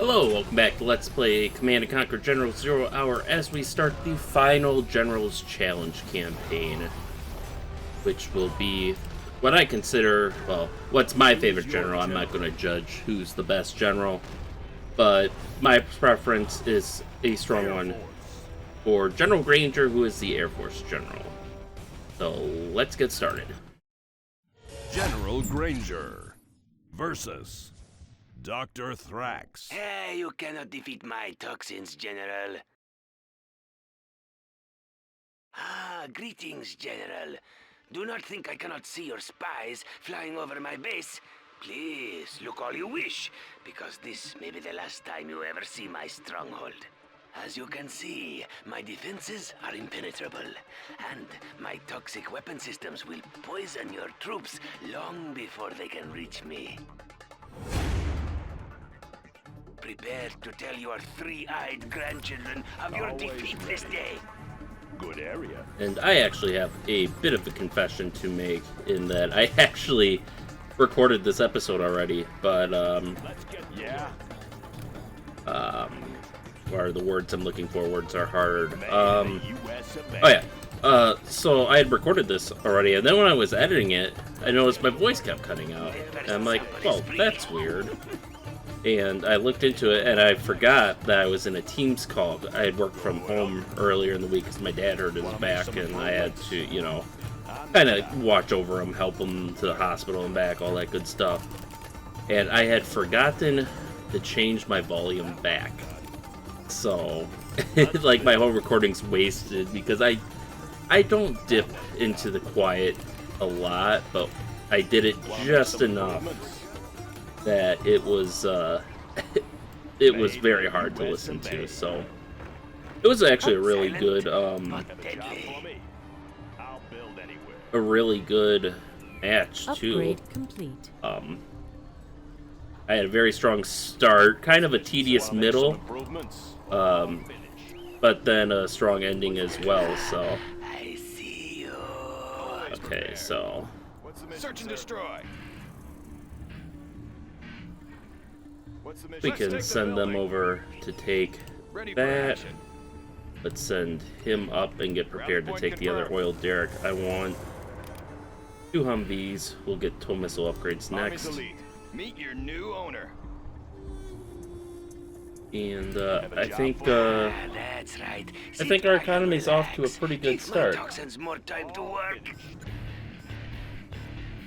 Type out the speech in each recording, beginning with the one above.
Hello, welcome back to Let's Play Command & Conquer General Zero Hour as we start the final General's Challenge campaign, which will be what I consider, well, what's my favorite general. I'm not going to judge who's the best general, but my preference is a strong one for General Granger, who is the Air Force General. So, let's get started. General Granger versus Dr. Thrax. Hey, you cannot defeat my toxins, General. Greetings, General. Do not think I cannot see your spies flying over my base. Please, look all you wish, because this may be the last time you ever see my stronghold. As you can see, my defenses are impenetrable, and my toxic weapon systems will poison your troops long before they can reach me. Prepare to tell your three-eyed grandchildren of your defeat this day. Good area. And I actually have a bit of a confession to make in that I actually recorded this episode already, but what are the words I'm looking for? Words are hard. So I had recorded this already, and then when I was editing it, I noticed my voice kept cutting out. And I'm like, well, that's weird. And I looked into it, and I forgot that I was in a Teams call. I had worked from home earlier in the week because my dad hurt his back, and I had to, kind of watch over him, help him to the hospital and back, all that good stuff. And I had forgotten to change my volume back. So, like, my whole recording's wasted because I don't dip into the quiet a lot, but I did it just enough that it was it was very hard to listen to. So it was actually a really good match too. Upgrade complete. I had a very strong start, kind of a tedious middle, but then a strong ending as well. So I see you. okay, so Search and destroy. we can send them over to take that. Let's send him up and get prepared to take the other oil derrick. I want 2 Humvees. We'll get tow missile upgrades next. Meet your new owner. And I think That's right. I think our economy's off to a pretty good start. Toxins more time to work.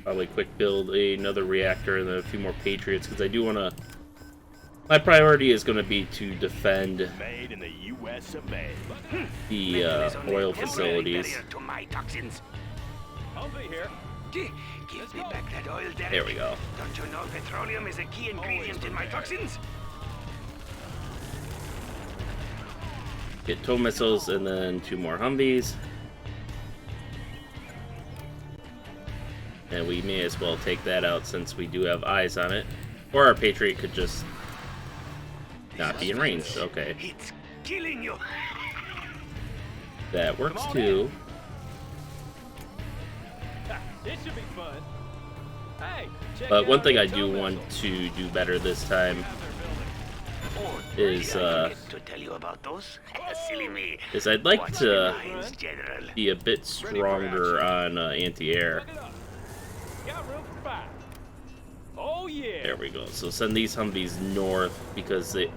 Probably quick build another reactor and then a few more Patriots because I do want to. My priority is going to be to defend Made in the US of A. the oil facilities. To my toxins. I'll be here. Give me back that oil, Derek. There we go. Don't you know petroleum is a key ingredient in my toxins? Get tow missiles and then 2 more Humvees. And we may as well take that out since we do have eyes on it. Or our Patriot could just not be in range. Okay. It's killing you. That works too. It should be fun. Hey, But one thing I do want to do better this time is to tell you about those? Silly me. I'd like Watch to the lines, General. be a bit stronger on anti-air. Got room for 5. Oh yeah. There we go. So send these Humvees north because the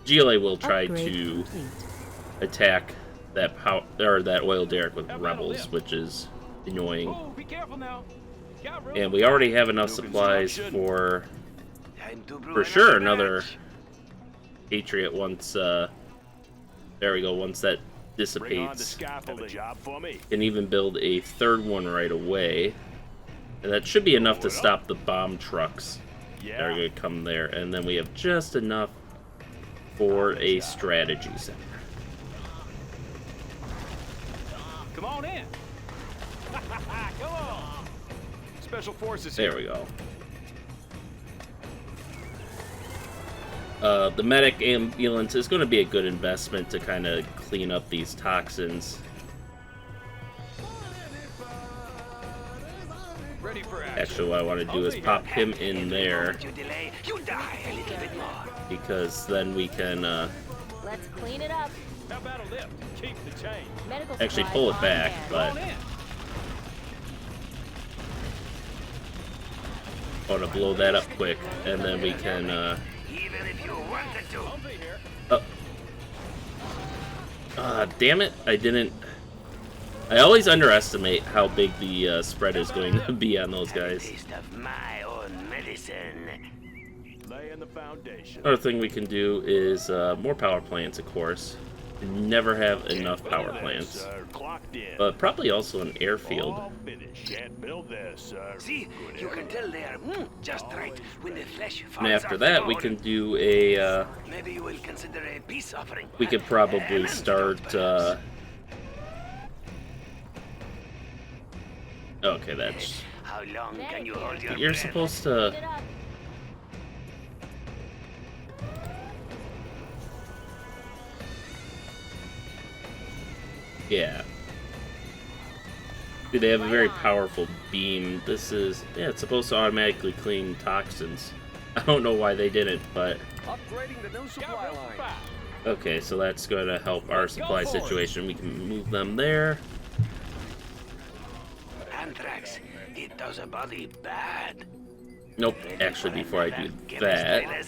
GLA will try Upgrade to complete. attack that that oil derrick with rebels, which is annoying. Oh, be careful now. Got room And for we five. already have enough New supplies construction. for Time to brew for sure another batch. Patriot once there we go, once that Bring on the dissipates. scaffolding. Job for me. Can even build a 3rd one right away. And that should be enough to stop the bomb trucks that are Yeah. going to come there. And then we have just enough for a strategy center. Come on in. Come on. Special forces There here. we go. The medic ambulance is going to be a good investment to kind of clean up these toxins. ready for action. Actually, what I want to do is pop him in Every there, moment you delay, you die a little bit more. because then we can Let's clean it up. How about a lift? Keep the change. Medical actually supplies pull it on back, hand. but On in. I want to blow that up quick, and then we can Even if you wanted to. I'll be here. damn it, I always underestimate how big the spread is going to be on those Have a guys. taste of my own medicine. Laying the foundation. Another thing we can do is more power plants, of course. Never have enough power plants. Clocked in. But probably also an airfield. All finished. Can't build this, sir. See, you can tell they are just right when the flesh falls And after off that, the we bone. can do a, Maybe you will consider a peace offering. we could probably start, okay, that's, How long can you hold your you're breath? supposed Clean to, it up. yeah. They have a very powerful beam. This is, yeah, it's supposed to automatically clean toxins. I don't know why they didn't, but Upgrading the new supply line. okay, so that's going to help our supply situation. We can move them there. Anthrax, it does a body bad. Nope, actually, before I do that,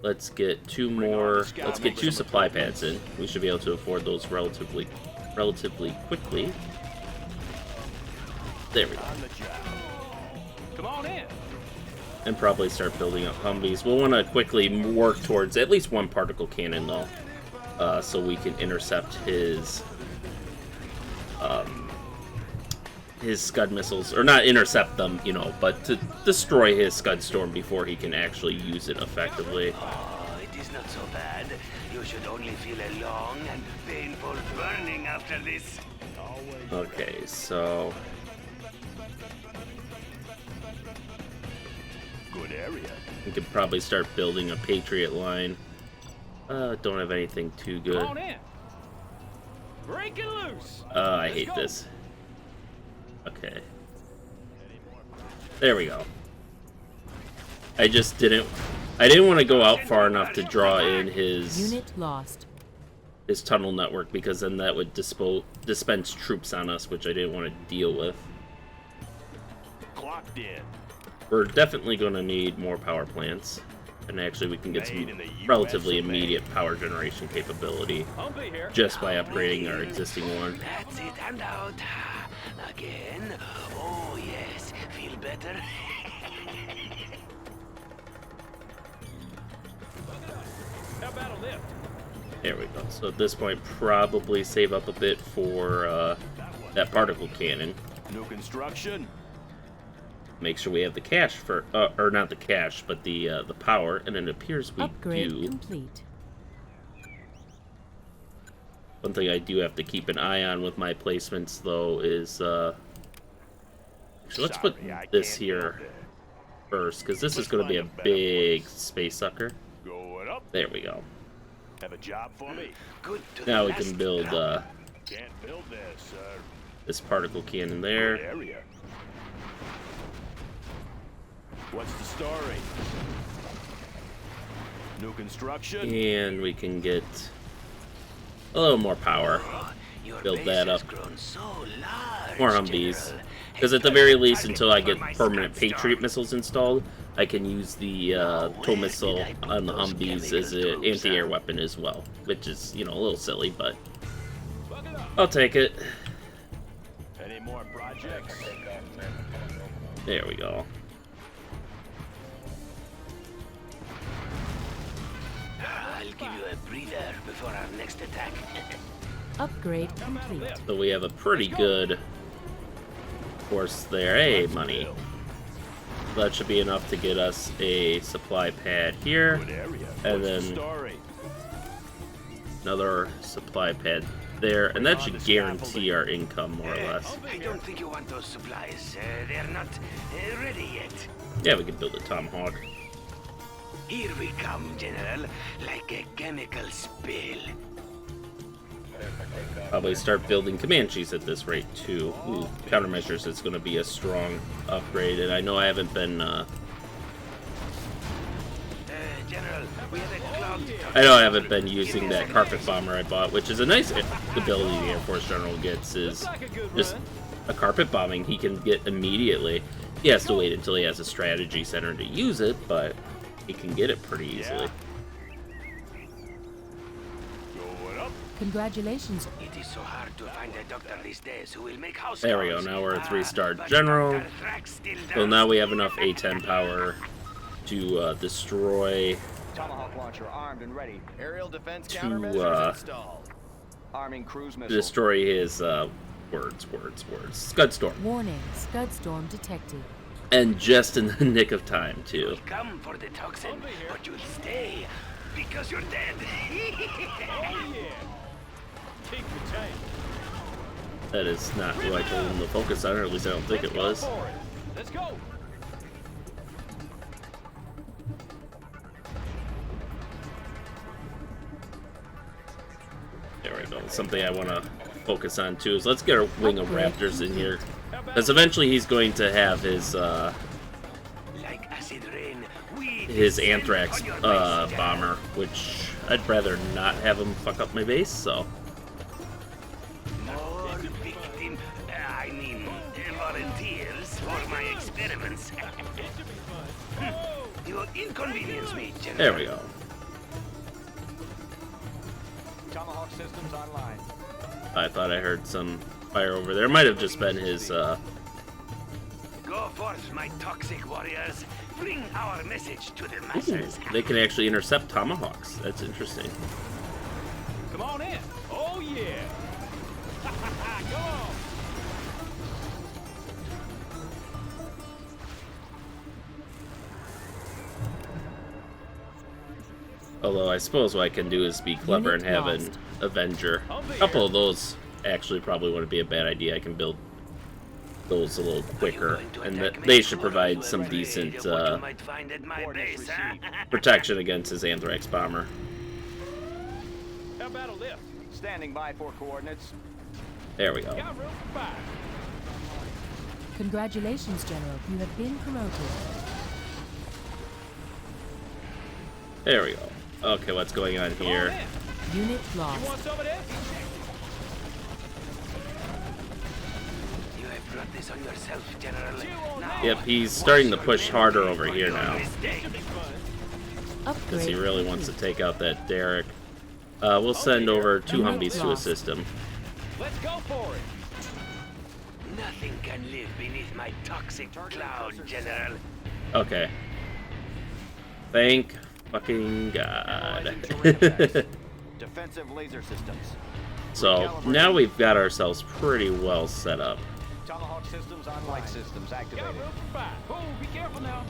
let's get two more, let's get 2 supply pads in. We should be able to afford those relatively quickly. There we go. On the job. Come on in. And probably start building up Humvees. We'll want to quickly work towards at least 1 particle cannon, though, so we can intercept his Scud missiles, or not intercept them, you know, but to destroy his Scud Storm before he can actually use it effectively. Oh, it is not so bad. You should only feel a long and painful burning after this. Okay, so Good area. we could probably start building a Patriot line. Don't have anything too good. Come on in. Break it loose. I hate this. Okay. There we go. I didn't want to go out far enough to draw in his Unit lost. tunnel network, because then that would dispense troops on us, which I didn't want to deal with. Clocked in. We're definitely going to need more power plants, and actually we can get some Made in the US relatively of A. immediate power generation capability I'll be here. just by upgrading our existing one. That's it, and out. Again. Oh, yes. Feel better? How about a lift? There we go. So at this point, probably save up a bit for that particle cannon. New construction. Make sure we have the cash for, or not the cash, but the power, and it appears we Upgrade do. complete. One thing I do have to keep an eye on with my placements, though, is actually, let's put Sorry, I this can't here build it. first, because this is Let's going to be a find a better big place. space sucker. Going up. There we go. Have a job for me. Good to Now the we can last build drop. Can't build this, sir. this particle cannon Good there. area. What's the story? New construction. And we can get a little more power. Your Build base that has up. grown so large, More Humvees. General. Because at the very least, until I get permanent Patriot missiles installed, I can use the tow missile on the Humvees as an anti-air weapon as well. Which is, you know, a little silly, but I'll take it. Any more projects? There we go. I'll give you a breather before our next attack. Upgrade complete. So we have a pretty good force there. Hey, money. That should be enough to get us a supply pad here. Good area. And What's the then story? another supply pad there. And that should guarantee our income, more or less. I don't think you want those supplies. They're not ready yet. Yeah, we can build a Tomahawk. Here we come, General, like a chemical spill. Probably start building Comanches at this rate too. Ooh, countermeasures is going to be a strong upgrade, and I know I haven't been. General, we have a clogged I know I haven't been using that carpet bomber I bought, which is a nice ability the Air Force General gets. Is just a carpet bombing he can get immediately. He has to wait until he has a strategy center to use it, but he can get it pretty easily. Congratulations. It is so hard to find a doctor these days who will make house There we go. calls. Now we're a 3-star But general. Dr. Thrax still So does. now we have enough A10 power to destroy. Tomahawk launcher armed and ready. Aerial defense To, countermeasures installed. Arming cruise missile. Destroy his words. Scudstorm. Warning, Scud storm detected. And just in the nick of time too. Come for the toxin, but you'll stay because you're dead. Oh, yeah. Keep the change. That is not who I told him to focus on, or at least I don't think it was. Let's go for it. Let's go. There we go. Something I want to focus on too is let's get a wing of raptors in here, because eventually he's going to have his Like acid rain, we his descend Anthrax on your base, bomber, which I'd rather not have him fuck up my base. So More victim, I mean, volunteers for my experiments. You inconvenience me, General. there we go. Tomahawk systems online. I thought I heard some fire over there. Might have just been his. Go forth, my toxic warriors. Bring our message to the Ooh, masses. they can actually intercept tomahawks. That's interesting. Come on in. Oh, yeah. Come on. Although I suppose what I can do is be clever and have an Avenger. A couple of those actually probably wouldn't be a bad idea. I can build those a little quicker, and they should provide some decent What you might find at my base, huh? protection against his Anthrax bomber. How about a lift? Standing by for coordinates. There we go. Got room for 5. Congratulations, General. You have been promoted. There we go. Okay, what's going on Come on here? in. Unit You lost. want some of this? You have brought this on yourself, General. Now, Yep, he's starting to push harder over here now, Should be fun. because Upgrade he really wants to complete. take out that Derek. We'll send over 2 Humvees to assist him. Let's go for it. nothing can live beneath my toxic cloud, General. Okay. Thank fucking God. Analyzing terrain effects. Defensive laser systems. So now we've got ourselves pretty well set up. Tomahawk systems online. Flight systems Got activated. room for 5. Oh, be careful now.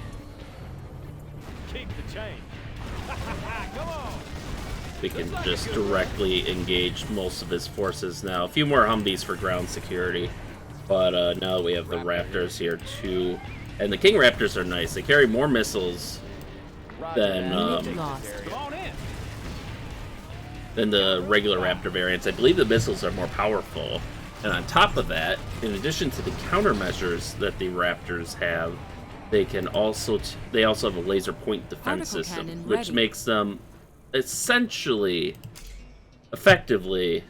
Keep the change. Come on. We can just directly engage most of his forces now. A few more Humvees for ground security. But now that we have the Raptors here too. And the King Raptors are nice. They carry more missiles than Unit lost. Come on in. the regular Raptor variants. I believe the missiles are more powerful. And on top of that, in addition to the countermeasures that the Raptors have, they also have a laser point defense Particle system, cannon which ready. makes them essentially, effectively,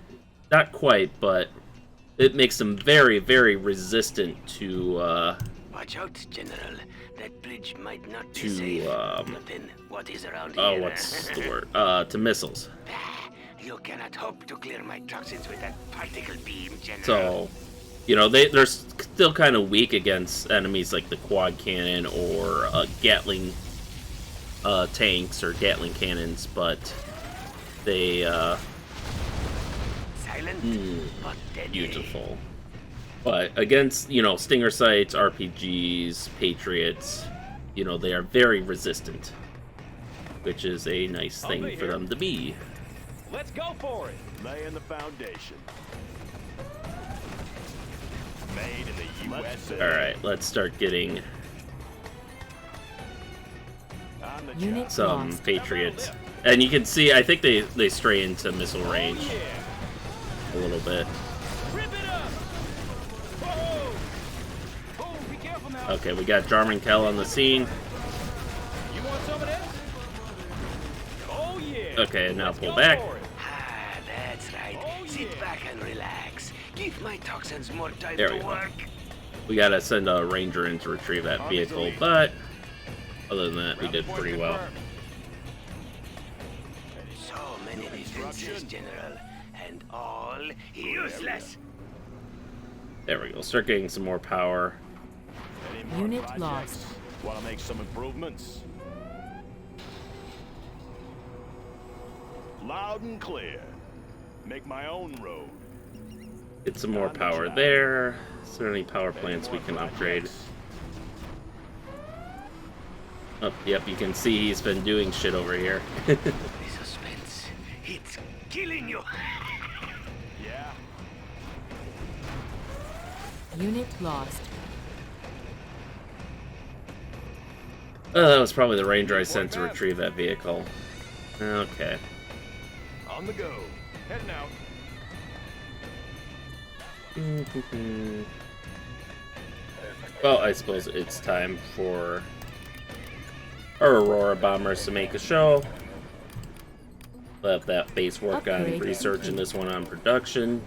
not quite, but it makes them very, very resistant to Watch out, General. That bridge might not be To, safe. But then, what is around oh, here? what's the word? To missiles. You cannot hope to clear my toxins with that particle beam, General. So, you know, they're still kind of weak against enemies like the quad cannon or Gatling tanks or Gatling cannons, but they Silent, but deadly. beautiful. But against, you know, Stinger sights, RPGs, Patriots, you know, they are very resistant, which is a nice thing for them to be. Let's go for it. Laying the foundation. Made in the USA. Alright, let's start getting On the Unit job. some lost. Patriots. And you can see, I think they stray into missile range. Yeah. a little bit. Rip it up! Whoa! Oh, be careful now. Okay, we got Jarman Kell on the scene. You want some of this? Oh, yeah. Okay, now Let's pull go back. for it. Ah, that's right. Oh, Sit yeah. back and relax. Give my toxins more time There to we go. work. We gotta send a ranger in to retrieve that vehicle, but other than that, we did pretty well. So many defenses, General, and all useless. There we go. Start getting some more power. Any more Unit projects? lost. Want to make some improvements? Loud and clear. Make my own road. Get some more power there. Is there any power plants we can upgrade? Oh, yep, you can see he's been doing shit over here. The suspense, it's killing you. Yeah. Unit lost. That was probably the ranger I sent to retrieve that vehicle. Okay. On the go. Heading out. Well, I suppose it's time for our Aurora bombers to make a show. Let that base work on Upgrade research and complete. this one on production.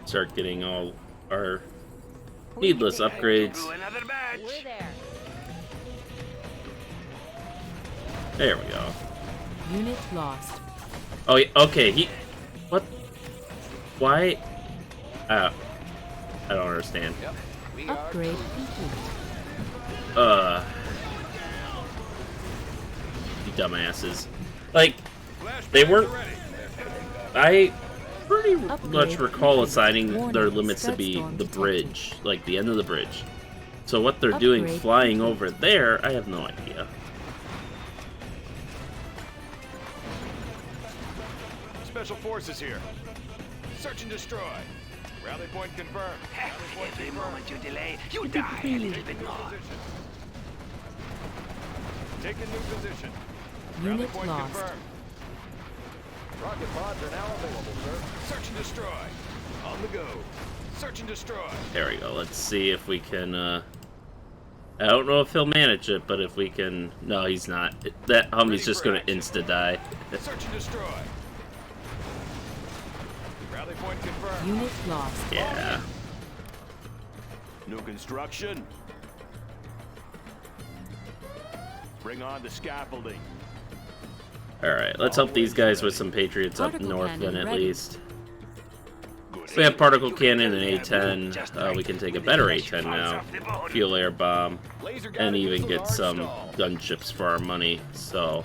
Start getting all our needless upgrades. Do another batch. We're there. There we go. Unit lost. Oh, yeah, okay, he... What? Why? I don't understand. Yep. We are Upgrade complete. You dumbasses. Like, they weren't... I pretty much recall assigning their limits to be the bridge. Like, the end of the bridge. So what they're doing Upgrade flying complete. over there, I have no idea. Special forces here. Search and destroy. Rally point confirmed. Heck, every moment you delay, you die a little bit more. Take a new position. Rally Unit point lost. confirmed. Rocket pods are now available, sir. Search and destroy. On the go. Search and destroy. There we go. Let's see if we can, I don't know if he'll manage it, but if we can... No, he's not. That Humvee's just gonna insta-die. Search and destroy. Rally point confirmed. Unit lost. Yeah. New construction. Bring on the scaffolding. Alright, let's help these guys with some Patriots up Particle north cannon then at ready. least. Good. So we have Particle Cannon and A-10. We can take a better A-10 now. Fuel Air Bomb. Laser And guided even missiles get are some installed. gunships for our money. So...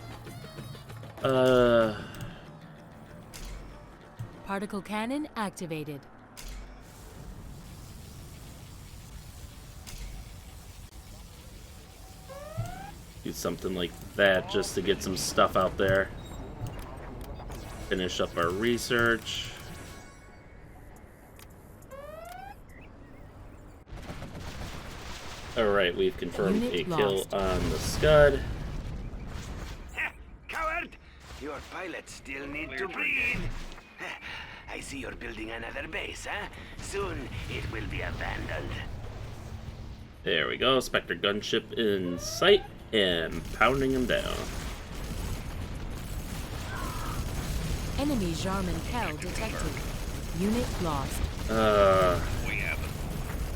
Particle cannon activated. do something like that just to get some stuff out there. Finish up our research. Alright, we've confirmed Unit a kill lost. on the Scud. Coward! Your pilots still need to breathe. I see you're building another base, huh? Soon it will be abandoned. There we go, Spectre gunship in sight and pounding him down. Enemy Jarman Kell detected. Unit lost.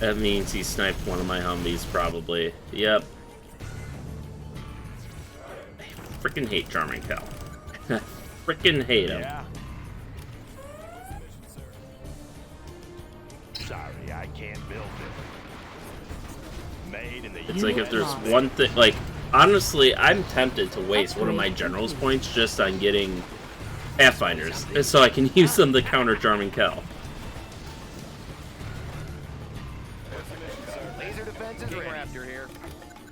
That means he sniped one of my Humvees, probably. Yep. I freaking hate Jarman Kell. Freaking hate him. Yeah. Sorry, I can't build it. Made in the It's like if there's lost. one thing, like, honestly, I'm tempted to waste one of my general's points just on getting Pathfinders, so I can use them to counter Jarman Kell. Laser defense is ready. Raptor here.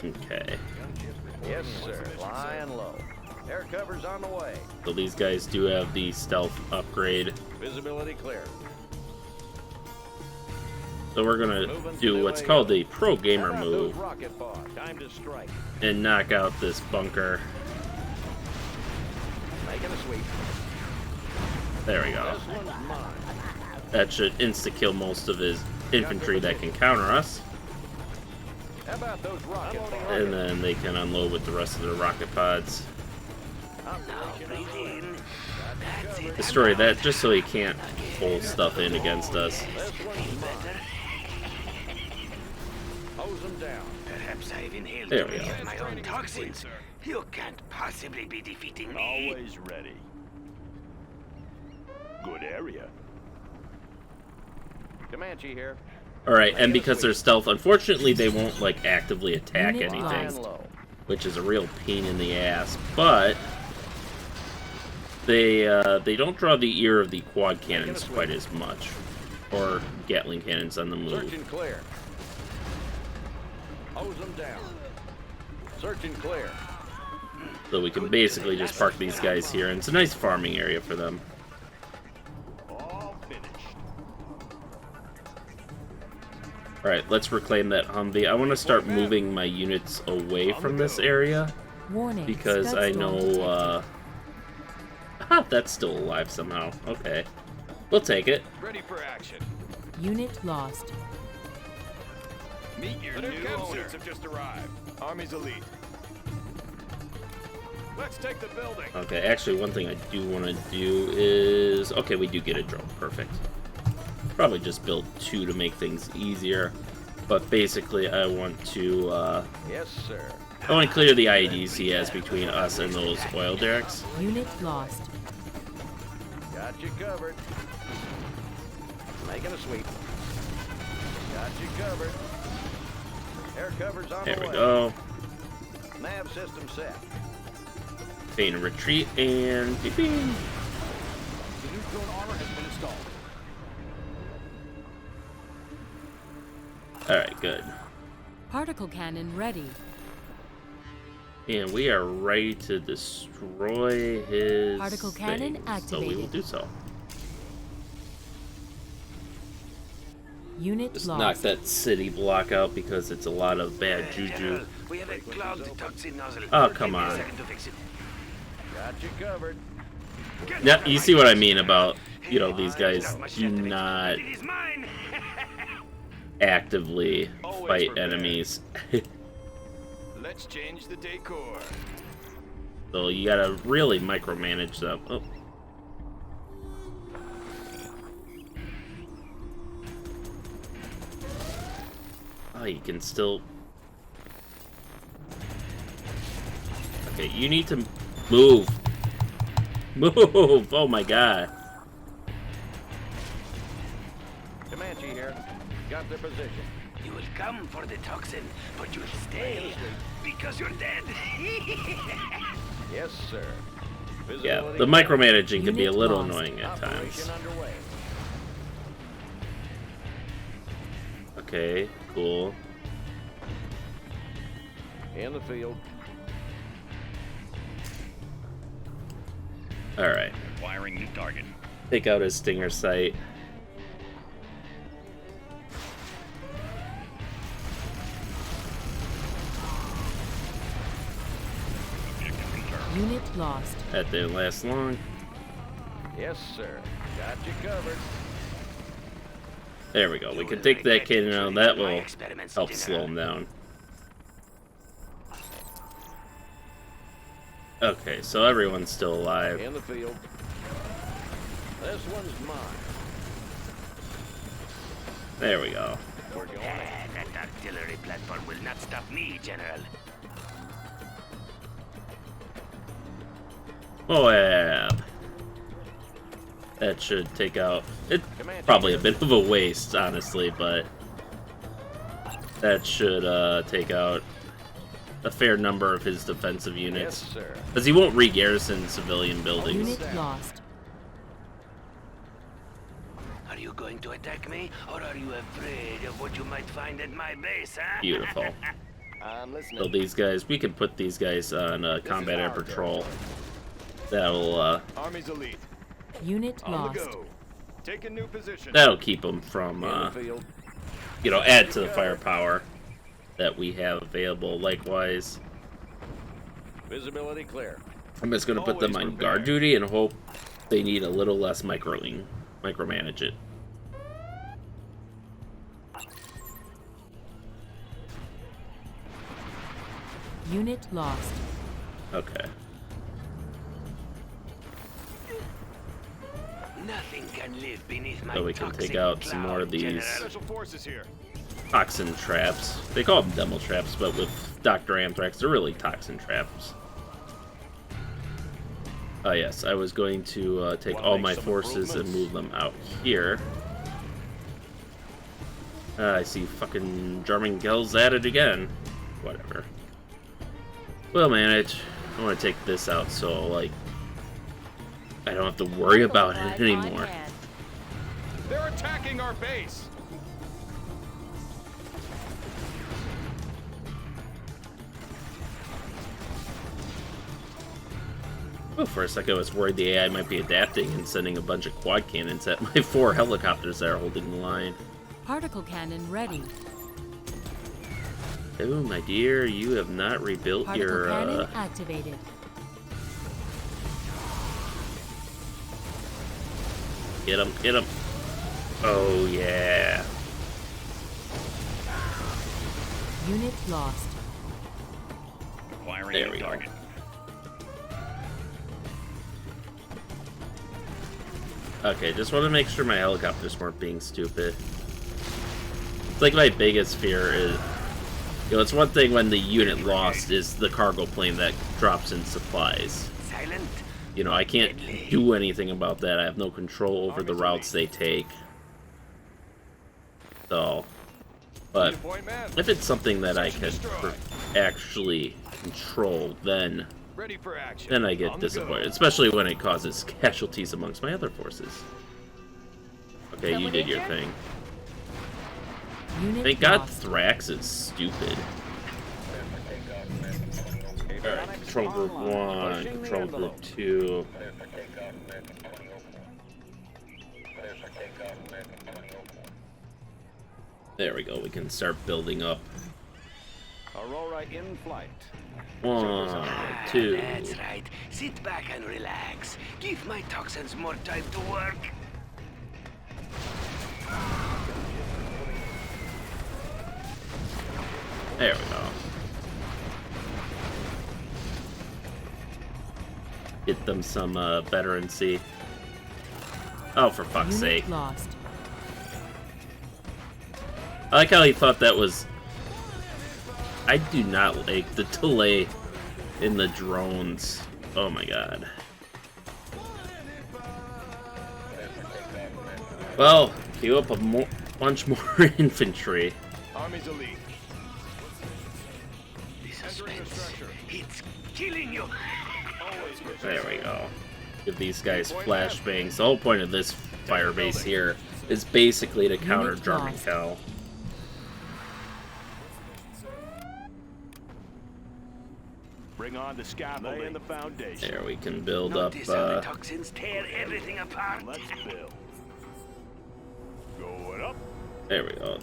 Okay. Yes, sir. Flying low. Air cover's on the way. So these guys do have the stealth upgrade. Visibility clear. So we're gonna do what's called a pro gamer move Rocket pod. Time to strike. and knock out this bunker. Making a sweep. There we go. This one's mine. That should insta-kill most of his infantry that can counter us. How about those rocket pods? And then they can unload with the rest of their rocket pods. Now breathe in. That's it. Destroy that just so he can't pull stuff in against us. This one's mine. Hose them down. Perhaps I've inhaled There too we many go. of my own toxins. You can't possibly be defeating me. Always ready. Good area. Comanche here. Alright, and because they're stealth, unfortunately they won't like actively attack Unit anything, Lying low. which is a real pain in the ass. But they don't draw the ear of the quad cannons quite as much, or Gatling cannons on the move. Search and clear. Hose them down. Search and clear. So we can basically just park these guys here, and it's a nice farming area for them. All finished. Alright, let's reclaim that Humvee. I want to start moving my units away from this area, Warning. because Scud I storm know, detected. that's still alive somehow. Okay. We'll take it. Ready for action. Unit lost. Meet your The new new chem owner. suits have just arrived. Army's elite. Let's take the building. Okay, actually, one thing I do want to do is... Okay, we do get a drone. Perfect. Probably just build 2 to make things easier. But basically, I want to, Yes, sir. I want to clear the IEDs he has between us and those oil derricks. Unit lost. Got you covered. Making a sweep. Got you covered. Air cover's on There the we way. go. Nav system set. Feign a retreat, and... Beep, beep. The new drone armor has been installed. Alright, good. Particle cannon ready. And we are ready to destroy his Particle cannon thing, so we will activated. do so. Unit Just lost. knock that city block out because it's a lot of bad juju. General, we have a clogged toxin nozzle. Oh, come Give me a on. second to fix it. Got you covered. Yeah, you see what I mean about, you know, these guys Much do left of it. not It is mine. actively Always fight prepared. enemies. Let's change the decor. So you gotta really micromanage them. Oh. Oh, you can still... Okay, you need to move. Move! Oh my god. Comanche here. Got their position. You will come for the toxin, but you'll stay because you're dead. Yes, sir. Yeah, Visibility the clear. micromanaging can be a Unit little lost. annoying at times. Operation underway. Okay, cool. In the field. Alright. Wiring new target. Take out his stinger sight. Objective confirmed. Unit lost. That didn't last long. Yes, sir. Got you covered. There we go. We You can will take that regret cannon out. carrying That out my will experiments, help General. slow him down. Okay, so everyone's still alive. In the field. This one's mine. There we go. We're going. That artillery platform will not stop me, General. Oh, yeah. That should take out... It's probably a bit of a waste, honestly, but... That should take out a fair number of his defensive Yes, units. sir. Because he won't re-garrison civilian buildings. Unit lost. Are you going to attack me, or are you afraid of what you might find at my base, huh? Beautiful. I'm listening. So these guys, we can put these guys on combat air our patrol. That'll Army's elite. Unit On lost. the go. Taking new position. that'll keep them from In the field. you know, add to the firepower that we have available. Likewise, Visibility clear. I'm just gonna put them on guard duty and hope they need a little less micromanage it. Unit lost. Okay. Nothing can live beneath my So we can toxic take out some cloud, more of these General. Special forces here. toxin traps. They call them demo traps, but with Dr. Anthrax, they're really toxin traps. Yes, I was going to take all my forces and move them out here. I see fucking German Gel's at it again. Whatever. We'll manage. I want to take this out so, like, I don't have to worry about it anymore. They're attacking our base. Oh, for a second I was worried the AI might be adapting and sending a bunch of quad cannons at my 4 helicopters that are holding the line. Particle cannon ready. Oh, my dear, you have not rebuilt Particle your, cannon activated. Get him, get him. Oh, yeah. Unit lost. Acquiring There new we go. target. Okay, just want to make sure my helicopters weren't being stupid. It's like my biggest fear is... You know, it's one thing when the unit lost is the cargo plane that drops in supplies. Silent. You know, I can't do anything about that. I have no control over the routes they take. So, but Point man. if it's something that I can actually control, then Ready for action. then I get On the disappointed, go. especially when it causes casualties amongst my other forces. Okay, you Someone did your injured? thing. Unit Thank God lost. Thrax is stupid. Alright, control group 1, control group 2. There we go, we can start building up. Aurora in flight. 1, 2. That's right. Sit back and relax. Give my toxins more time to work. There we go. Get them some veterancy. Oh, for fuck's sake. Unit lost. I like how he thought that was... I do not like the delay in the drones. Oh my god. Well, queue up a bunch more infantry. Army's elite. The Entering the suspense. structure. It's killing you. Always good. There we go. Give these guys flashbangs. The whole point of this fire base here is basically to counter Unit German lost. Cal. Bring on the scaffolding. Laying the foundation. There we can build up. Notice how the toxins tear everything apart. Let's build. Going up. There we go.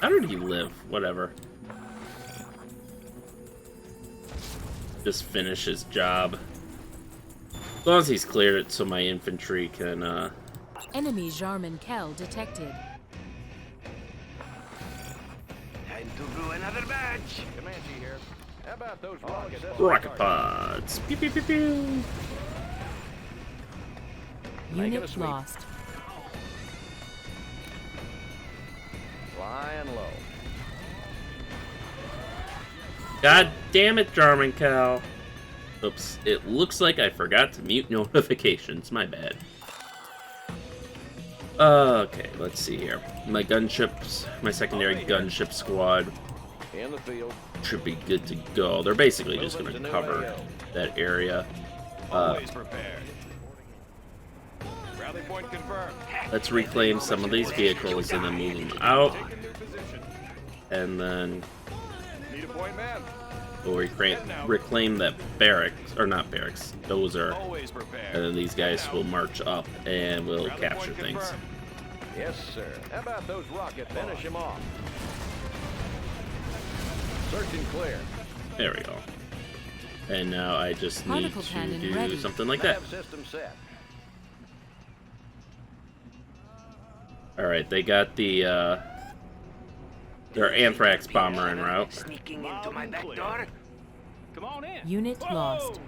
How did he live? Whatever. Just finish his job. As long as he's cleared it so my infantry can, Enemy Jarman Kell detected. Time to brew another batch. Comanche here. How about those rockets? rocket pods. Pew, pew, pew, pew. Making a Unit sweep. lost. Flying low. God damn it, German Cal. Oops, it looks like I forgot to mute notifications. My bad. Okay, let's see here. My gunships, my secondary gunship squad In the field. should be good to go. They're basically just going to cover that area. Always prepared. Rally point confirmed. Let's reclaim some of these vehicles and then move them out. Taking new position. And then Need a point man. we'll reclaim that barracks, or not barracks, dozer. Always prepared. And then these guys will march up and we'll Rally capture point things. confirmed. Yes, sir. How about those rockets? Finish him off. Search and clear. There we go. And now I just need Particle to cannon do ready. something like that. Nav system set. Alright, they got the, their Anthrax bomber en route. Sneaking into my back door. Come on in. Unit Whoa! lost.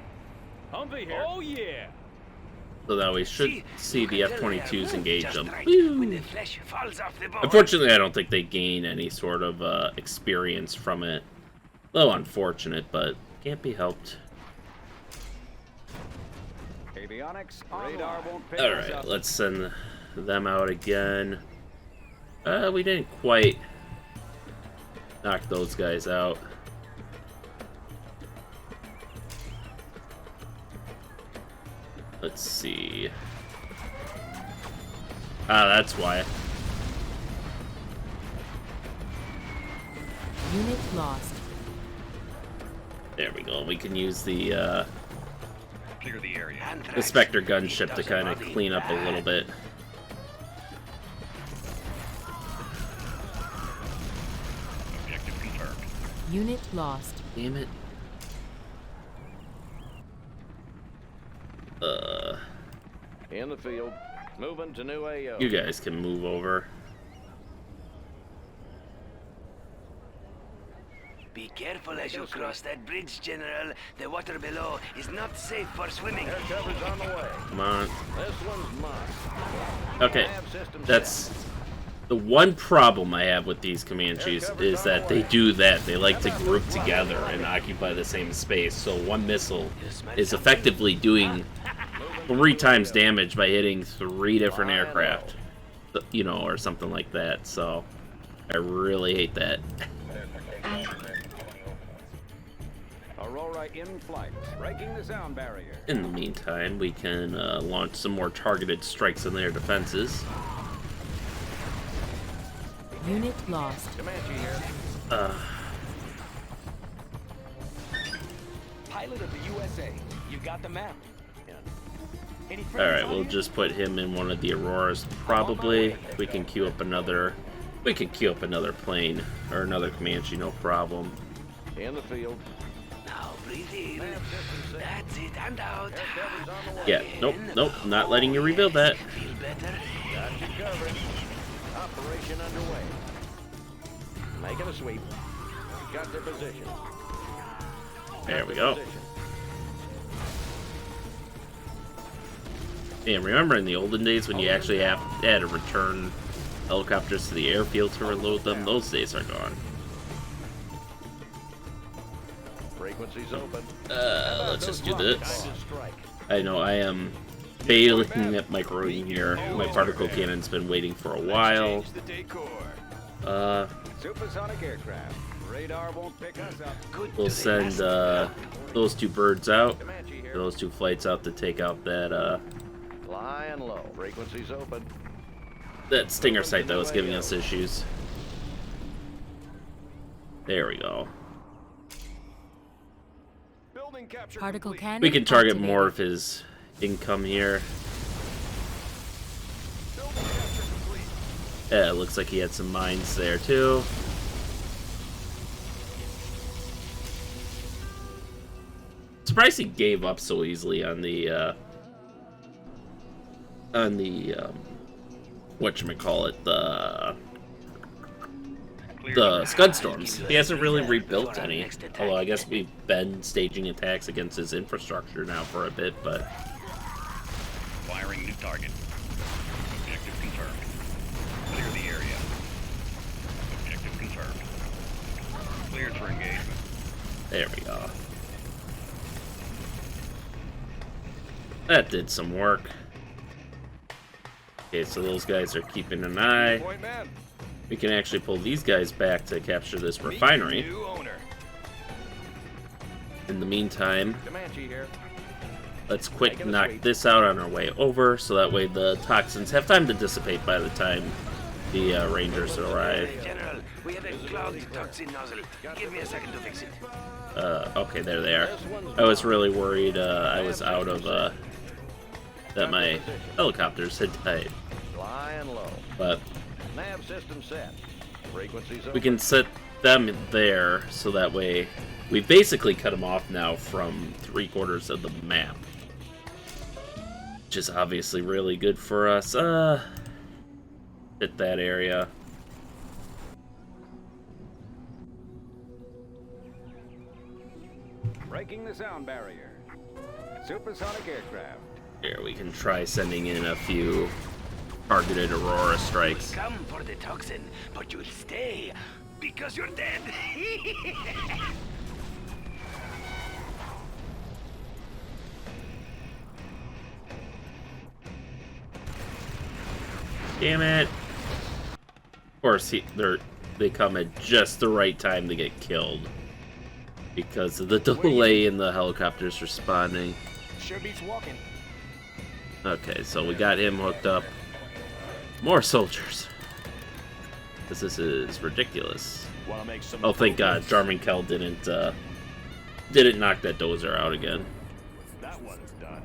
Humvee here. Oh yeah. So that we should see the F-22s engage Just them. right Woo! when the flesh falls off the board. Unfortunately, I don't think they gain any sort of experience from it. Though unfortunate, but can't be helped. Avionics radar won't pick us Alright, up. let's send them out again. We didn't quite knock those guys out. Let's see. Ah, that's why. Unit lost. There we go. We can use the Clear the area. Spectre gunship to kind of clean up a little bit. Objective confirmed. Unit lost. Damn it. In the field. Moving to new AO. You guys can move over. Be careful as you cross that bridge, General. The water below is not safe for swimming. Air cover's on the way. Come on. This one's mine. Okay. Nav system That's set. the one problem I have with these Comanches is that they do that. They like to group together and occupy the same space. So one missile is effectively doing 3 times damage by hitting 3 different aircraft. You know, or something like that. So I really hate that. Aurora in flight. Breaking the sound barrier. In the meantime, we can launch some more targeted strikes on their defenses. Unit lost. Comanche here. Pilot of the USA. You got the map. Any friends Alright, on we'll here? just put him in one of the Auroras. Probably. We can queue up another. We can queue up another plane or another Comanche, no problem. In the field. Now breathe in. Nav system set. That's it, and out. Air cover's on the way. Yeah, nope, not letting you rebuild that. Feel better? Got you covered. Operation underway. Making a sweep. Got their position. There we go. And remember in the olden days when you actually had to return helicopters to the airfield to reload them? Those days are gone. Frequencies open. Let's just do this. Target strike. I know I am bailing at microing here. My particle cannon's been waiting for a while. Change the Uh, decor. Supersonic aircraft. Radar won't pick us up. Good we'll to the send last those 2 birds out. Comanche here. Those 2 flights out to take out that Flying low. Frequencies open. that Stinger site that was giving us issues. There we go. Building capture Particle complete. cannon. We can target activated. more of his income here. Building capture complete. Yeah, it looks like he had some mines there too. Surprised he gave up so easily on the whatchamacallit, the Scud Storms. He hasn't really rebuilt any. Although I guess we've been staging attacks against his infrastructure now for a bit, but Firing new target. Objective confirmed. Clear the area. Objective confirmed. Cleared for engagement. there we go. That did some work. Okay, so those guys are keeping an eye. Point man. We can actually pull these guys back to capture this refinery. New owner. In the meantime, Comanche here. let's quick knock this out on our way over, so that way the toxins have time to dissipate by the time the Rangers arrive. General, we have a clogged toxin nozzle. Give me a second to fix it. Okay, there they are. I was really worried I was out of, that my helicopters had died. Flying low. But Nav system set. Frequencies open. we can set them there, so that way we basically cut them off now from 3/4 of the map. Which is obviously really good for us. Hit that area. Breaking the sound barrier. Supersonic aircraft. Here, we can try sending in a few targeted Aurora strikes. Come for the toxin, but you'll stay because you're dead. Damn it! Of course, they come at just the right time to get killed because of the delay in the helicopters responding. Sure beats walking. Okay, so we got him hooked up. More soldiers. This is ridiculous. Wanna make some Oh, thank God, Jarmankel didn't knock that dozer out again. That one's done.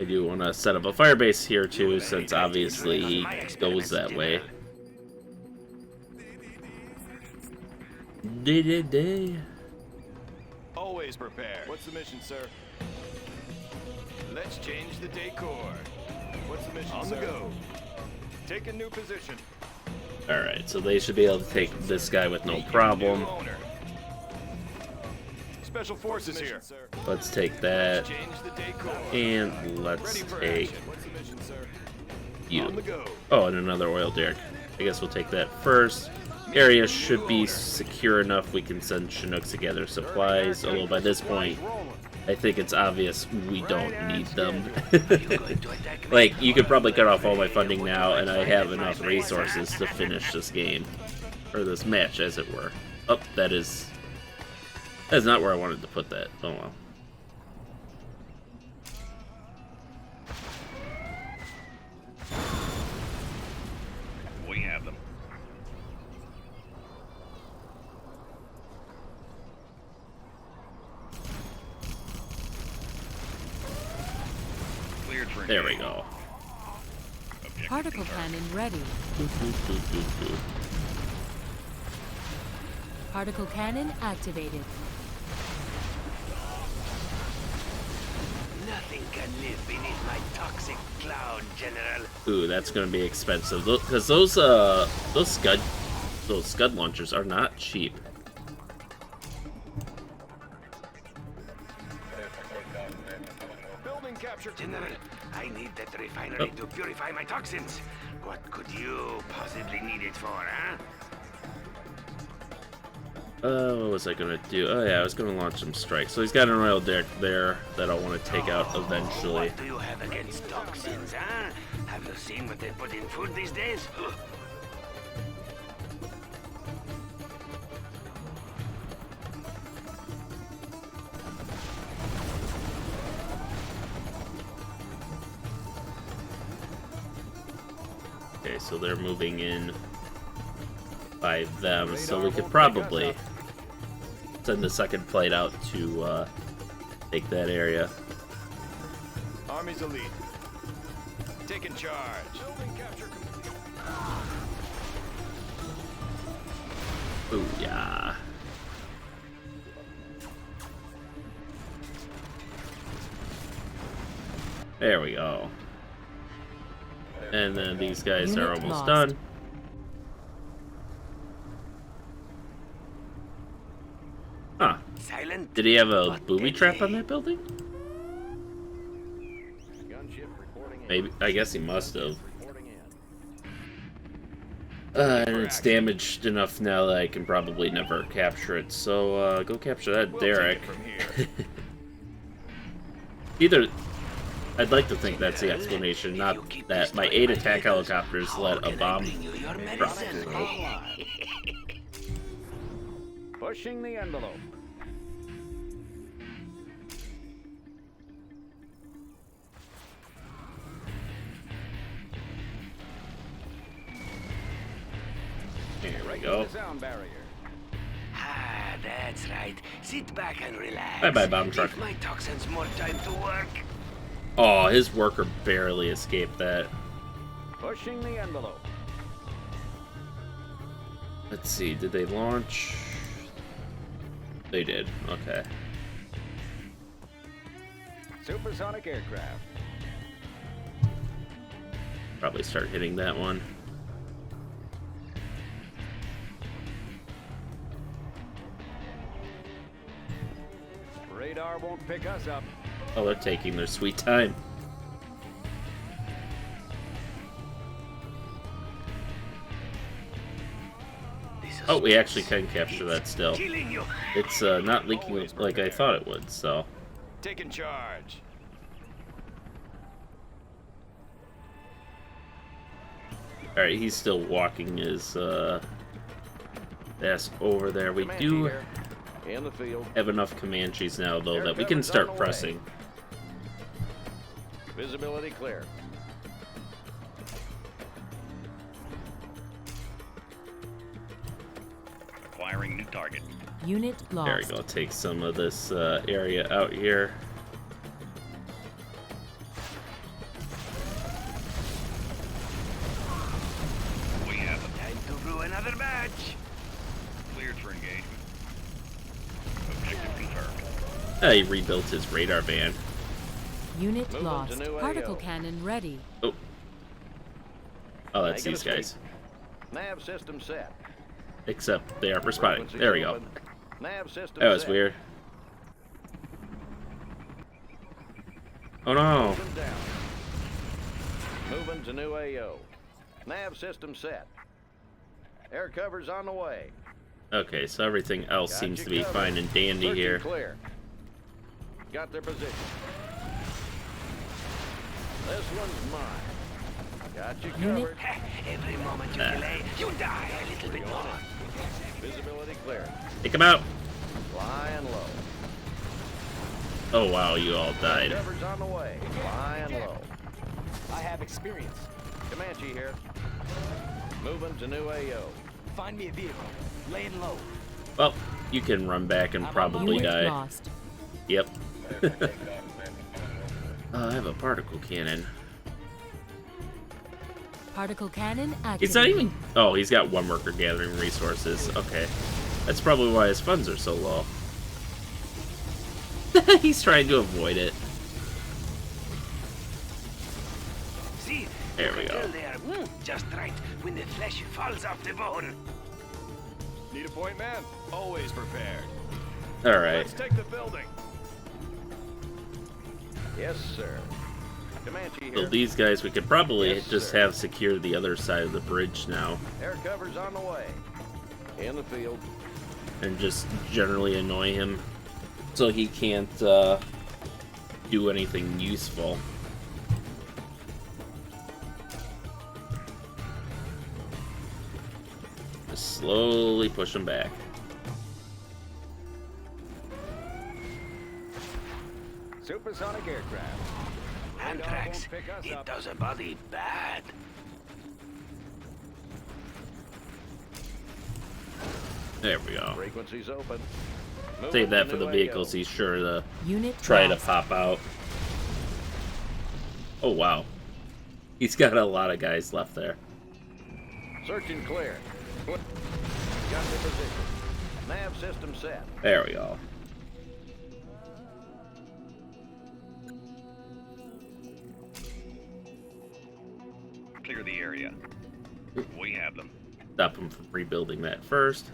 I do want to set up a firebase here too, since obviously he goes that way. Day. Always prepared. What's the mission, sir? Let's change the decor. What's the mission, On sir? On the go. Take a new position. Alright, so they should be able to take this guy with no problem. Special forces here. Let's take that. And let's take you. Oh, and another oil derrick. I guess we'll take that first. Area should be secure enough we can send Chinooks to gather supplies, although by this point I think it's obvious we don't need them. Like, you could probably cut off all my funding now and I have enough resources to finish this game. Or this match, as it were. Oh, that's not where I wanted to put that. Oh well. We have them. Cleared for There we go. Objective Particle confirmed. cannon ready. Particle cannon activated. Nothing can live beneath my toxic cloud, General. Ooh, that's gonna be expensive. Because those scud launchers are not cheap. Building capture. General, I need that refinery to purify my toxins. What could you possibly need it for, huh? What was I gonna do? Oh yeah, I was gonna launch some strikes. So he's got an oil derrick there that I want to take out eventually. What do you have against toxins, huh? Have you seen what they put in food these days? Okay, so they're moving in by them, so we could probably send the second plate out to take that area. Army's elite. Taking charge. Building capture complete. Ooh, yeah. There we go. And then these guys are Unit almost lost. done. Huh. Silent. Did he have a but booby trap on deadly. that building? Gunship reporting in. Maybe. I guess he must have. Reporting in. And it's damaged enough now that I can probably never capture it. So, go capture that We'll derrick. take it from here. Either... I'd like to think that's the explanation, not that my 8 attack helicopters let a bomb drop through. Pushing the envelope. Here we Breaking go. the sound barrier. Ah, that's right. Sit back and relax. Bye-bye, bomb truck. Give my toxins more time to work. Oh, his worker barely escaped that. Pushing the envelope. Let's see, did they launch? They did, okay. Supersonic aircraft. Probably start hitting that one. Radar won't pick us up. Oh, they're taking their sweet time. Oh, we actually can capture that still. Killing you. It's not leaking like I thought it would, so. Taking charge. Alright, he's still walking his ass over there. We Comanche do here. In the field. have enough Comanches now, though, Air that we can cover's on start the way. pressing. Visibility clear. Acquiring new target. Unit lost. There we go. Take some of this area out here. We have them. Time to brew another batch. Cleared for engagement. Objective confirmed. He rebuilt his radar band. Unit Moving to lost. new Particle AO. cannon ready. Oh. Oh, that's Making these a sweep. guys. Nav system set. Except they aren't responding. Frequencies There we go. open. Nav system That was set. weird. Oh no. Moving down. Moving to new AO. Nav system set. Air cover's on the way. Okay, so everything else Got seems you to be covered. fine and dandy Search here. and clear. Got their position. This one's mine. Got you Unit- covered. Every moment you delay, you die a little bit more. Visibility clear. Take him out. Flying low. Oh wow, you all died. Cover's on the way. Flying low. I have experience. Comanche here. Moving to new AO. Find me a vehicle. Laying low. Well, you can run back and probably Unit die. lost. Yep. I have a particle cannon. Particle cannon activated. He's not even... Oh, he's got one worker gathering resources. Okay. That's probably why his funds are so low. He's trying to avoid it. See? There we you can go. tell they are just right when the flesh falls off the bone. Need a point, man? Always prepared. Alright. Let's take the building. Yes, sir. Comanche So here. these guys, we could probably Yes, just sir. have secure the other side of the bridge now. Air cover's on the way. In the field. And just generally annoy him. So he can't do anything useful. Just slowly push him back. Supersonic aircraft. Anthrax, pick us it up. does a body bad. There we go. Frequencies open. Save that for Moving the to new vehicles AO. he's sure to Unit try to lost. pop out. Oh wow. He's got a lot of guys left there. Search and clear. Got the position. Nav system set. There we go. Clear the area. We have them. Stop him from rebuilding that first.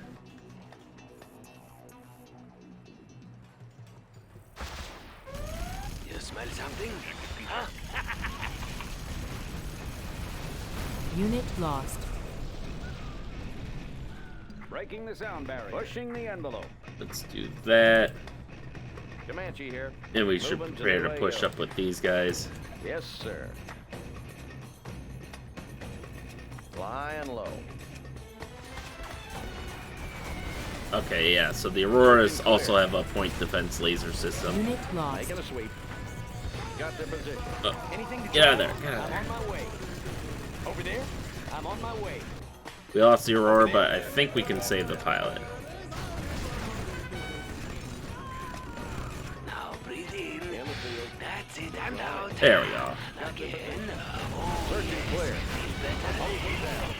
You smell something? Huh? Unit lost. Breaking the sound barrier. Pushing the envelope. Let's do that. Comanche here. And we should Moving to prepare new to push AO. up with these guys. Yes, sir. Flying low. Okay, yeah, so the Auroras also have a point defense laser system. Unit lost. Making a sweep. Got their position. Anything to Get out of try? there, get out of I'm there. on my way. Over there? I'm on my way. We lost the Aurora, but I think we can save the pilot. Now breathe in. In the field. That's it, and out. There we go. Again. Search and clear. Feel better. Hold them down.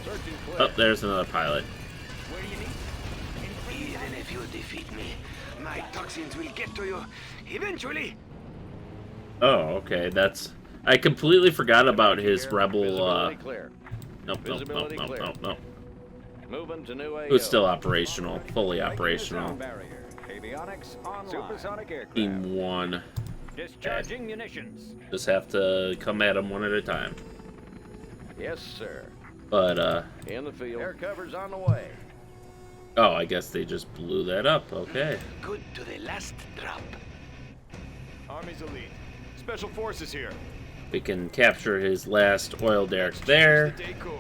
Search Oh, there's another pilot. Where do you need? Even if you defeat me, my toxins will get to you eventually. Oh, okay. That's. I completely forgot about his rebel. Visibility clear. Nope, Visibility clear. nope. Moving to new AO. Who's still operational, fully operational. Barrier. Avionics online. Supersonic aircraft. Team 1. Discharging munitions. Just have to come at them one at a time. Yes, sir. But, In the field. Air cover's on the way. oh, I guess they just blew that up. Okay. Good to the last drop. Army's elite. Special forces here. We can capture his last oil derrick there. Decor.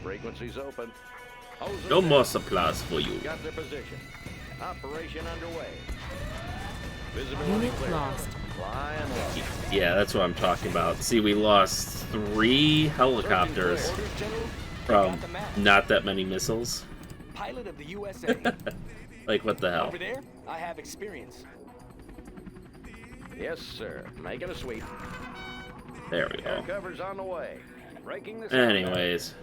Frequencies open. Hoses No down. more supplies for you. Got their position. Operation underway. Visibility Unit clear. lost. Flying low. Yeah, that's what I'm talking about. See, we lost 3 helicopters from not that many missiles. Pilot of the USA. Like, what the hell? Over there, I have experience. Yes, sir. Making a sweep. There we Air go. cover's on the way. Breaking the Anyways,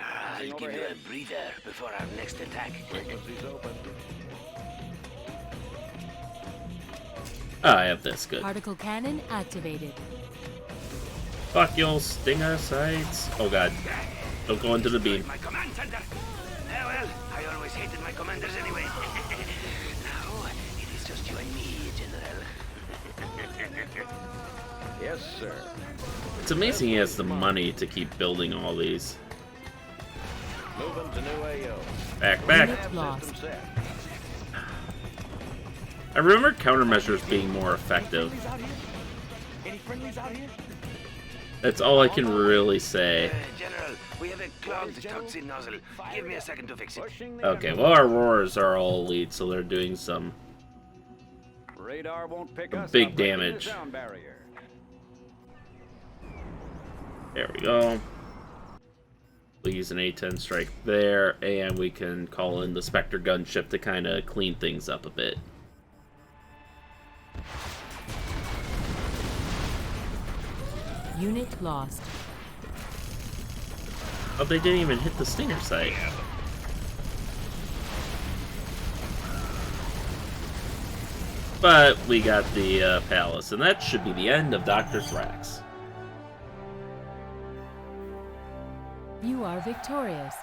I'll give you a breather before our next attack. Frequencies open. I have this. Good. Particle cannon activated. Fuck your stinger sights. Oh god. Don't go into the beam. My command center. Well, I always hated my commanders anyway. Now, it is just you and me, General. Yes, sir. It's amazing he has the money to keep building all these. Moving to new AO. Back. Unit lost. System set. I remember countermeasures being more effective. Friendlies out here? Any friendlies out here? That's all I can really say. General, we have a clogged toxin nozzle. Give me a second to fix it. Pushing the Okay, well, our roars are all elite, so they're doing some radar won't pick us big up. Breaking the damage. sound barrier. There we go. We'll use an A-10 strike there, and we can call in the Spectre gunship to kind of clean things up a bit. Unit lost. Oh, they didn't even hit the stinger site. But we got the palace, and that should be the end of Dr. Thrax. You are victorious.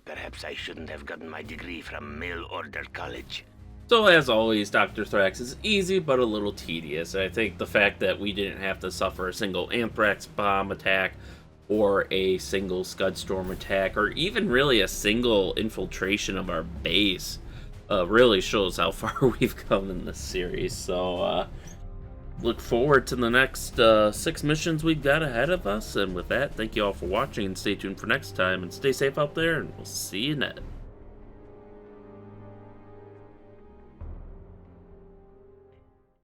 Perhaps I shouldn't have gotten my degree from mail order college. So as always, Dr. Thrax is easy but a little tedious. I think the fact that we didn't have to suffer a single anthrax bomb attack or a single Scudstorm attack or even really a single infiltration of our base really shows how far we've come in this series. So look forward to the next 6 missions we've got ahead of us. And with that, thank you all for watching and stay tuned for next time. And stay safe out there, and we'll see you next.